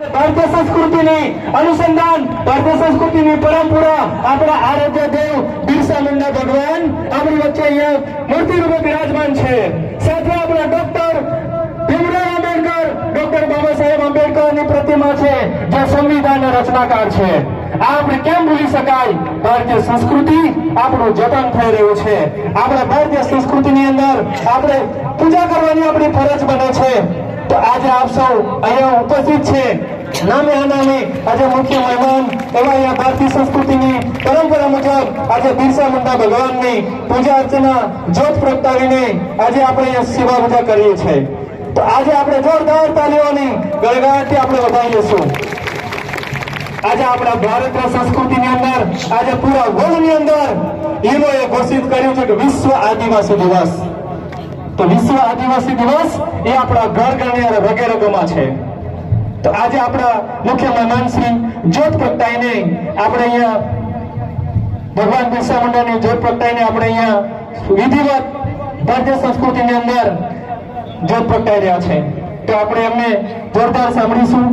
ભારતીય સંસ્કૃતિની અનુસંધાન, ભારતીય સંસ્કૃતિની પરંપરા, આપણા આરાધ્ય દેવ બિરસા મુંડા ભગવાન આપણી વચ્ચે અહીંયા મૂર્તિ રૂપે બિરાજમાન છે. સાથે આપણા ડોક્ટર ભીમરાવ આંબેડકર, ડોક્ટર બાબા સાહેબ આંબેડકરની પ્રતિમા છે, જે સંવિધાનના રચનાકાર છે. આ આપણે કેમ ભૂલી શકાય? ભારતીય સંસ્કૃતિ આપણું જતન થઈ રહ્યું છે. આપણા ભારતીય સંસ્કૃતિની અંદર આપણે પૂજા કરવાની આપણી ફરજ બને છે. તો આજે આપ સૌ અહીંયા ઉપસ્થિત છે, નામે અનામે આજે મુખ્ય મહેમાન એવા અહીંયા ભારતીય સંસ્કૃતિની પરંપરા મુજબ આજે બિરસા મુંડા ભગવાનની પૂજા અર્ચના જ્યોત પ્રગટાવીને આજે આપણે અહીંયા સેવા પૂજા કરીએ છીએ. તો આજે આપણે જોરદાર તાલીઓની ગળગળાટથી આપણે વધાવી લઈશું. આજે આપણા ભારતીય સંસ્કૃતિની અંદર આજે પૂરા વર્લ્ડની અંદર યુનોએ ઘોષિત કર્યું છે કે વિશ્વ આદિવાસી દિવસ. તો વિશ્વ આદિવાસી દિવસ એ આપણા ઘર ઘરની અને રગે રગોમાં છે. તો આજે આપણા મુખ્ય મહેમાન શ્રી જ્યોત પ્રગટાઈને આપણે અહીંયા ભગવાન બિરસા મુંડાની જ્યોત પ્રગટાઈને આપણે અહીંયા વિધિવત ભારતીય સંસ્કૃતિની અંદર જ્યોત પ્રગટાઈ રહ્યા છે. તો આપણે એમને જોરદાર સાંભળીશું.